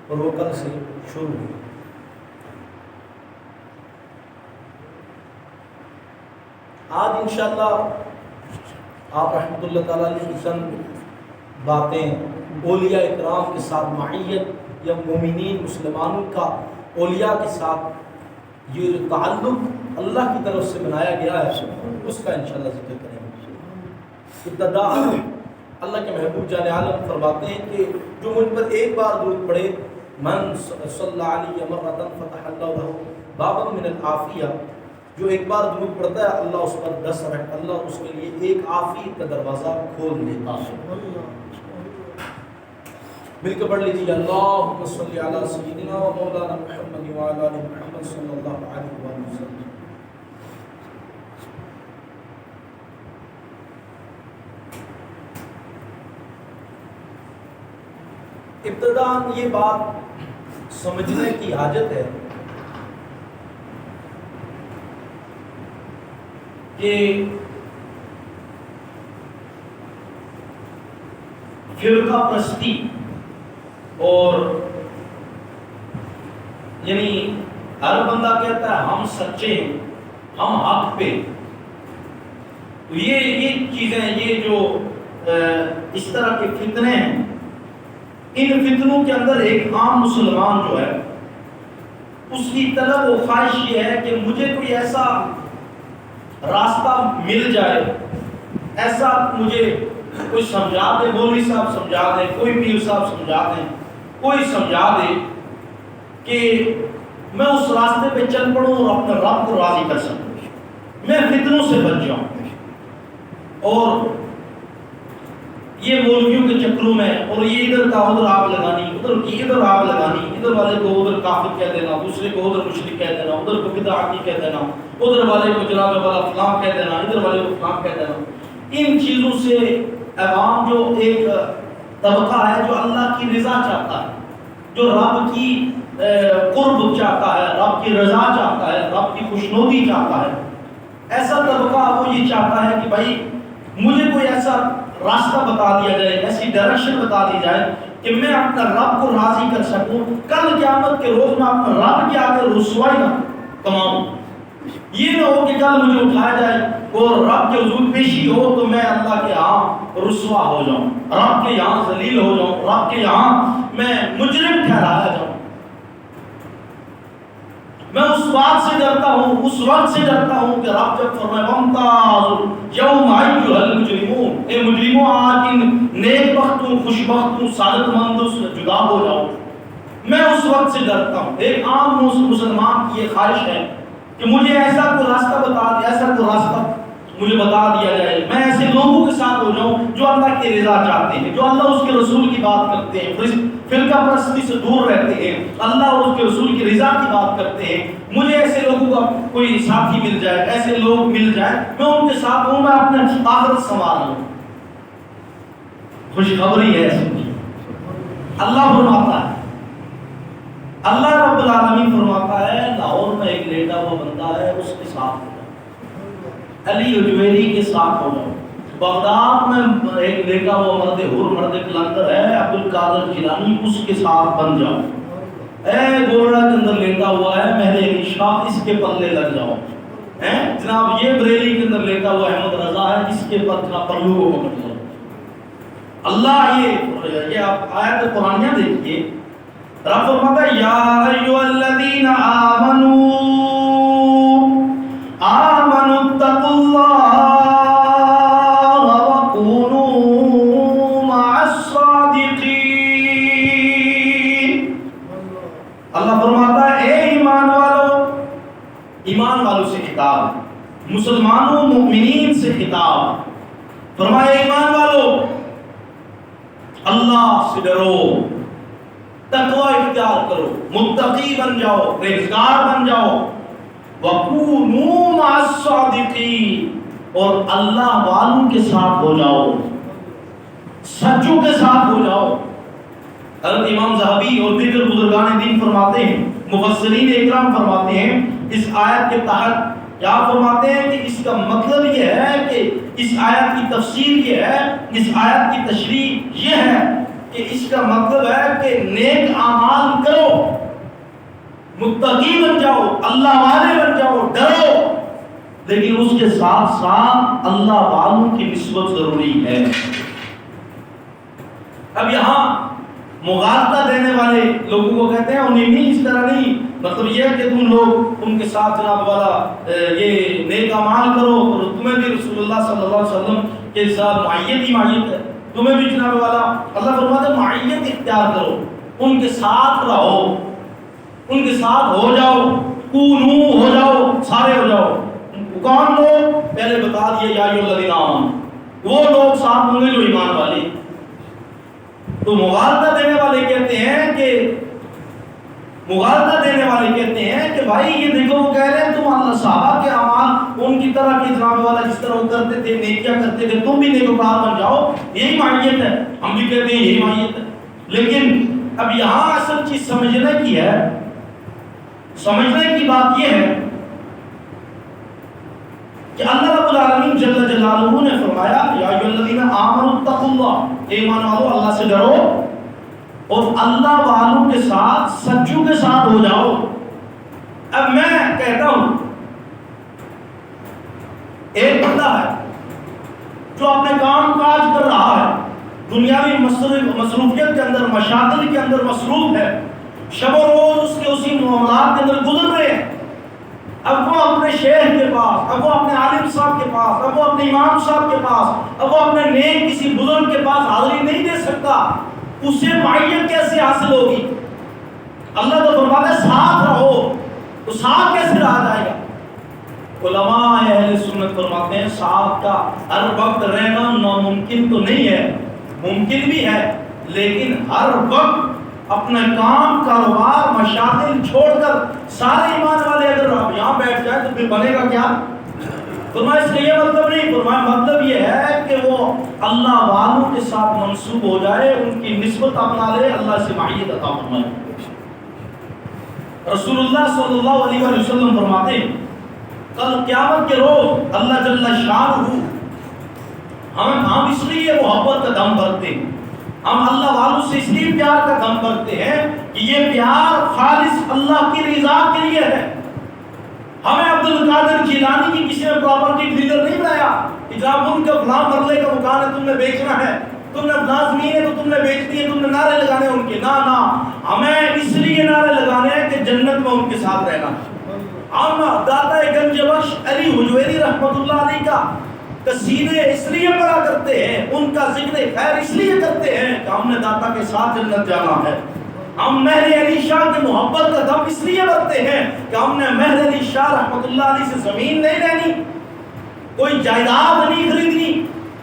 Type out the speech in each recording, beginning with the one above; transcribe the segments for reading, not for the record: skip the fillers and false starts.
اور وہ کل سے شروع ہوئی۔ آج انشاءاللہ آپ رحمۃ اللہ تعالیٰ علیہ کی چند باتیں اولیاء اکرام کے ساتھ معیت یا مومنین مسلمانوں کا اولیاء کے ساتھ یہ جو تعلق اللہ کی طرف سے بنایا گیا ہے اس کا انشاءاللہ ذکر کریں گے۔ ابتدا اللہ کے محبوب جان عالم فرماتے ہیں کہ جو مجھ پر ایک بار درود پڑھے من صلی علیہ مرۃ فتح اللہ لہ بابا من العافیہ، جو ایک بار درود پڑھتا ہے اللہ اس پر 10 رحمت، اللہ اس کے لیے ایک عافیت کا دروازہ کھول دیتا ہے۔ مل کے پڑھ لیجیے اللہم صلی علی سیدنا و مولانا محمد وعلی آل محمد صلی اللہ علیہ وسلم۔ ابتداً یہ بات سمجھنے کی حاجت ہے کہ فرقہ پرستی اور یعنی ہر بندہ کہتا ہے ہم سچے ہیں، ہم حق پہ، تو یہ چیزیں، یہ جو اس طرح کے فتنے ہیں، ان فتنوں کے اندر ایک عام مسلمان جو ہے اس کی طلب و خواہش یہ ہے کہ مجھے کوئی ایسا راستہ مل جائے، ایسا مجھے کوئی سمجھا دے، مولوی صاحب سمجھا دے، کوئی پیر صاحب سمجھا دے، کوئی سمجھا دے کہ میں اس راستے پہ چل پڑوں اور اپنے رب کو راضی کر سکوں، میں فتنوں سے بچ جاؤں۔ اور یہ مولویوں کے چکروں میں، اور یہ ادھر کا ادھر آگ لگانی، ادھر کی ادھر آگ لگانی، ادھر والے کو ادھر کافر کہہ دینا، دوسرے کو ادھر مشرک کہہ دینا، ادھر کو بدعتی کہہ دینا، ادھر والے کو جناب والا فلاں کہہ دینا، ادھر والے کو فلاں کہہ دینا، ان چیزوں سے عوام جو ایک طبقہ ہے جو اللہ کی رضا چاہتا ہے، جو رب کی قرب چاہتا ہے، رب کی رضا چاہتا ہے، رب کی خوشنودی چاہتا ہے، ایسا طبقہ وہ یہ چاہتا ہے کہ بھائی مجھے کوئی ایسا راستہ بتا دیا جائے، ایسی ڈائریکشن بتا دی جائے کہ میں اپنا رب کو راضی کر سکوں، کل قیامت کے روز میں اپنا رب کے آگے رسوائی نہ کماؤں۔ یہ نہ ہو کہ کل مجھے اٹھایا جائے اور رب کے حضور پیشی ہو تو میں اللہ کے یہاں رسوا ہو جاؤں، رب کے یہاں ذلیل ہو جاؤں، رب کے یہاں میں مجرم ٹھہرایا جاؤں۔ میں اس بات سے ڈرتا ہوں، اس وقت سے ڈرتا ہوں کہ رب جب فرمائے وَامْتَازُوا يَوْمَ أَيُّهَا الْمُجْرِمُونَ، اے مجرموں آج ان نیک بختوں، خوش بختوں، سعادت مندوں سے جدا ہو جاؤ، میں اس وقت سے ڈرتا ہوں۔ ایک عام مسلمان کی یہ خواہش ہے کہ مجھے ایسا کوئی راستہ بتا دیا، ایسا کوئی راستہ مجھے بتا دیا جائے، میں ایسے لوگوں کے ساتھ ہو جاؤں جو اللہ کی رضا چاہتے ہیں، جو اللہ اس کے رسول کی بات کرتے ہیں، فرقہ پرستی سے دور رہتے ہیں، اللہ اور اس کے رسول کی رضا کی بات کرتے ہیں۔ مجھے ایسے لوگوں کا کوئی ساتھی مل جائے، ایسے لوگ مل جائے، میں ان کے ساتھ ہوں، میں اپنے آخرت سنوار لوں۔ خوشخبری ہے اللہ فرماتا ہے، اللہ رب العالمین فرماتا ہے لاہور میں ایک لیٹا ہوا بندہ ہے، اس کے ساتھ ہو جاؤ، علی اجویری کے ساتھ ہو جاؤ، بغداد میں ایک لیٹا ہوا مرد حور، مرد کلندر ہے عبد القادر جیلانی، اس کے ساتھ بن جاؤ۔ اے گولڑا کے اندر لیٹا ہوا ہے مہر علی شاہ، اس کے پلے لگ جاؤ۔ جناب یہ بریلی کے اندر لیٹا ہوا احمد رضا ہے، اس کے پر جناب پلو کو پکڑ لو۔ اللہ یہ آپ آیت قرآنیہ دیکھیے، رب فرماتا ہے یا ایھا الذین آمنوا اتقوا اللہ وکونوا مع الصادقین۔ اللہ فرماتا ہے اے ایمان والو، ایمان والوں سے خطاب، مسلمانوں مومنین سے خطاب، فرمایا ایمان والو اللہ سے ڈرو، تقوی اختیار کرو، متقی بن جاؤ، پرہیزگار بن جاؤ، وَكُونُوا مَعَ الصَّادِقِينَ، اور اللہ والوں کے ساتھ ہو جاؤ، سچوں کے ساتھ ہو جاؤ۔ حضرت امام ذہبی اور دیگر بزرگان دین فرماتے ہیں، مفسرین اکرام فرماتے ہیں، اس آیت کے تحت کیا فرماتے ہیں کہ اس کا مطلب یہ ہے کہ اس آیت کی تفسیر یہ ہے، اس آیت کی تشریح یہ ہے کہ اس کا مطلب ہے کہ نیک اعمال متقی بن جاؤ، اللہ والے بن جاؤ، ڈرو، لیکن اس کے ساتھ ساتھ اللہ والوں کی نسبت ضروری ہے۔ اب یہاں مغالطہ دینے والے لوگوں کو کہتے ہیں انہیں نہیں، اس طرح نہیں، مطلب یہ ہے کہ تم لوگ ان کے ساتھ جناب والا یہ نیک اعمال کرو، اور تمہیں بھی رسول اللہ صلی اللہ علیہ وسلم کے ساتھ معیت ہی معیت ہے، تمہیں بھی جناب والا اللہ فرماتا ہے معیت اختیار کرو، ان کے ساتھ رہو، ان کے ساتھ ہو جاؤ، کونو ہو جاؤ، سارے ہو جاؤ۔ کون لوگ؟ پہلے بتا دیے یا ایھا الذین آمنوا، وہ لوگ ساتھ ہوں گے جو ایمان والے۔ تو مغالطہ دینے والے کہتے ہیں کہ بھائی یہ دیکھو وہ کہہ رہے ہیں تم اللہ صحابہ کے اعمال ان کی طرح کے جناب والا جس طرح وہ کرتے تھے، نیکیاں کرتے تھے، تم بھی نیکوکار بن جاؤ، یہی معیت ہے۔ ہم بھی کہتے ہیں یہی معیت ہے، لیکن اب یہاں اصل چیز سمجھنے کی ہے، سمجھنے کی بات یہ ہے کہ اللہ رب العالمین جل جلالہ نے فرمایا یا ایھا الذین آمنوا اتقوا اللہ، ایمان والو اللہ سے ڈرو اور اللہ والوں کے ساتھ سچوں کے ساتھ ہو جاؤ۔ اب میں کہتا ہوں ایک بندہ ہے جو اپنے کام کاج کر رہا ہے، دنیاوی مصروفیت کے اندر، مشاغل کے اندر مصروف ہے، شب و روز اس کے اسی معاملات کے اندر گزر رہے ہیں، اب وہ اپنے شیخ کے پاس، اب وہ اپنے عالم صاحب کے پاس، اب وہ اپنے امام صاحب کے پاس، اب وہ اپنے نیک کسی بزرگ کے پاس حاضری نہیں دے سکتا، اسے معیت کیسے حاصل ہوگی؟ اللہ تو فرماتا ہے ساتھ رہو، تو ساتھ کیسے رہا جائے گا؟ علماء اہل سنت فرماتے ہیں ساتھ کا ہر وقت رہنا ناممکن تو نہیں ہے، ممکن بھی ہے، لیکن ہر وقت اپنا کام کاروبار مشاغل چھوڑ کر سارے ایمان والے اگر آپ یہاں بیٹھ جائیں تو پھر بنے گا کیا؟ فرمایا اس کا یہ مطلب نہیں، فرمایا مطلب یہ ہے کہ وہ اللہ والوں کے ساتھ منسوب ہو جائے، ان کی نسبت اپنا لے، اللہ سے معیت عطا فرمائے۔ رسول اللہ صلی اللہ علیہ وسلم فرماتے ہیں کل قیامت کے روز اللہ جل شانہ ہم اس لیے محبت کا دم بھرتے ہیں، ہم اللہ والوں سے اس لیے پیار کا دم بھرتے ہیں کہ یہ پیار خالص اللہ کی رضا کے لیے ہے۔ ہمیں عبد القادر جیلانی کی کسی نے پراپرٹی ڈیلر نہیں بنایا کہ جناب ان کا فلاں مرلے کا مکان ہے، تم نے بیچنا ہے، تم نے فلاں زمین ہے تو تم نے بیچ دی ہے، تم نے نعرے لگانے ان کے، نہ ہمیں اس لیے نعرے لگانے ہیں کہ جنت میں ان کے ساتھ رہنا۔ ہم داتا گنج بخش علی حجویری رحمۃ اللہ علیہ کا قصیدے اس لیے پڑھا کرتے ہیں، ان کا ذکر خیر اس لیے کرتے ہیں کہ ہم نے داتا کے ساتھ جنت جانا ہے۔ ہم مہر علی شاہ کی محبت کا دم اس لیے بھرتے ہیں کہ ہم نے مہر علی شاہ رحمۃ اللہ علیہ سے زمین نہیں لینی، کوئی جائیداد نہیں خریدنی،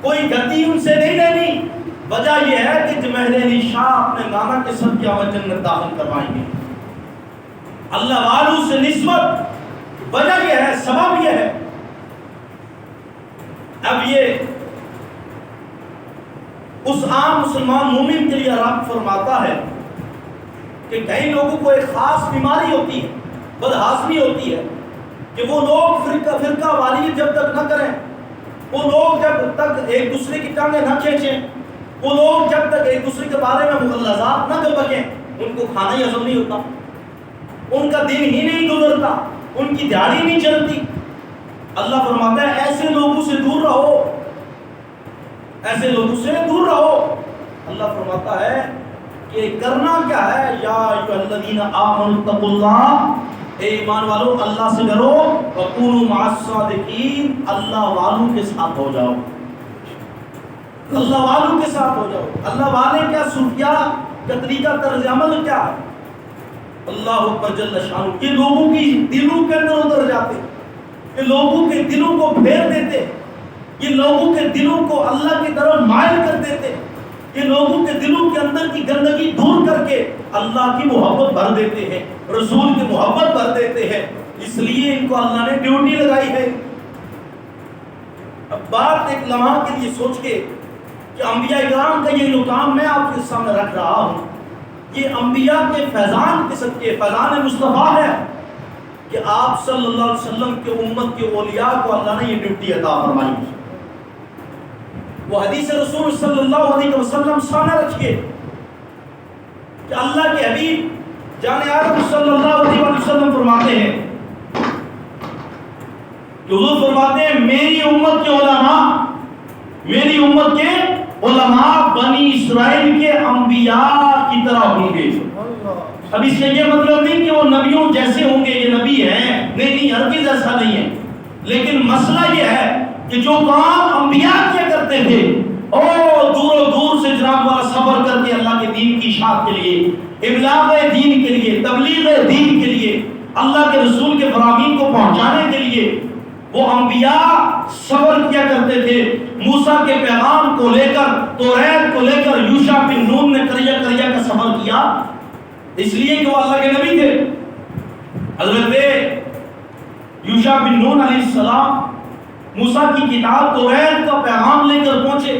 کوئی گدی ان سے نہیں لینی، وجہ یہ ہے کہ مہر علی شاہ اپنے نانا کے صدقے ہمیں جنت داخل کروائیں گے۔ اللہ والوں سے نسبت وجہ یہ ہے، سبب یہ ہے۔ اب یہ اس عام مسلمان مومن کے لیے رب فرماتا ہے کہ کئی لوگوں کو ایک خاص بیماری ہوتی ہے، بدہضمی ہوتی ہے، کہ وہ لوگ فرقہ واریت جب تک نہ کریں، وہ لوگ جب تک ایک دوسرے کی ٹانگیں نہ کھینچیں، وہ لوگ جب تک ایک دوسرے کے بارے میں مغالطات نہ کر بکیں، ان کو کھانا ہی ہضم نہیں ہوتا، ان کا دن ہی نہیں گزرتا، ان کی دیہڑی نہیں چلتی۔ اللہ فرماتا ہے ایسے لوگوں سے دور رہو، ایسے لوگوں سے دور رہو۔ اللہ فرماتا ہے کہ کرنا کیا ہے، یا ایھا الذین آمنوا اتقوا اللہ، اے ایمان والو اللہ سے ڈرو، وکونوا مع الصادقین، اللہ والوں کے ساتھ ہو جاؤ، اللہ والوں کے ساتھ ہو جاؤ۔ اللہ والے کیا صوفیاء کا طریقہ طرز عمل کیا ہے؟ اللہ اکبر جل شانہ، یہ لوگوں کی دلوں کے اندر اتر جاتے، یہ لوگوں کے دلوں کو پھیر دیتے، یہ لوگوں کے دلوں کو اللہ کی طرف مائل کر دیتے، یہ لوگوں کے دلوں کے اندر کی گندگی دور کر کے اللہ کی محبت بھر دیتے ہیں، رسول کی محبت بھر دیتے ہیں۔ اس لیے ان کو اللہ نے ڈیوٹی لگائی ہے۔ اب بات ایک لمحہ کے لیے سوچ کے کہ انبیاء کرام کا یہ جو کام میں آپ کے سامنے رکھ رہا ہوں، یہ انبیاء کے فیضان کے صدقے، فیضان مصطفیٰ ہے کہ آپ صلی اللہ علیہ وسلم کے امت کے اولیاء کو اللہ نے یہ ڈیوٹی عطا فرمائی۔ وہ حدیث رسول صلی اللہ علیہ وسلم سامنے رکھیے کہ اللہ کے حبیب جان عالم صلی اللہ علیہ وسلم فرماتے ہیں، حضور فرماتے ہیں میری امت کے علماء بنی اسرائیل کے انبیاء کی طرح ہوں گے۔ اب اس کا یہ مطلب نہیں کہ وہ نبیوں جیسے ہوں گے، یہ نبی ہیں، نہیں، ہرگز ایسا نہیں ہے، لیکن مسئلہ یہ ہے کہ جو کام انبیاء کیا کرتے تھے اور دور و دور سے جناب والا سفر کر کے اللہ کے دین کی اشاعت کے لیے، ابلاغ دین کے لیے، تبلیغ دین کے لیے، اللہ کے رسول کے فرامین کو پہنچانے کے لیے وہ انبیاء سفر کیا کرتے تھے۔ موسیٰ کے پیغام کو لے کر، توریت کو لے کر یوشع بن نون نے کریا کا سفر کیا، اس لیے کہ وہ اللہ کے نبی تھے۔ حضرت یوشع بن نون علیہ السلام موسیٰ کی کتاب توریت کا پیغام لے کر پہنچے،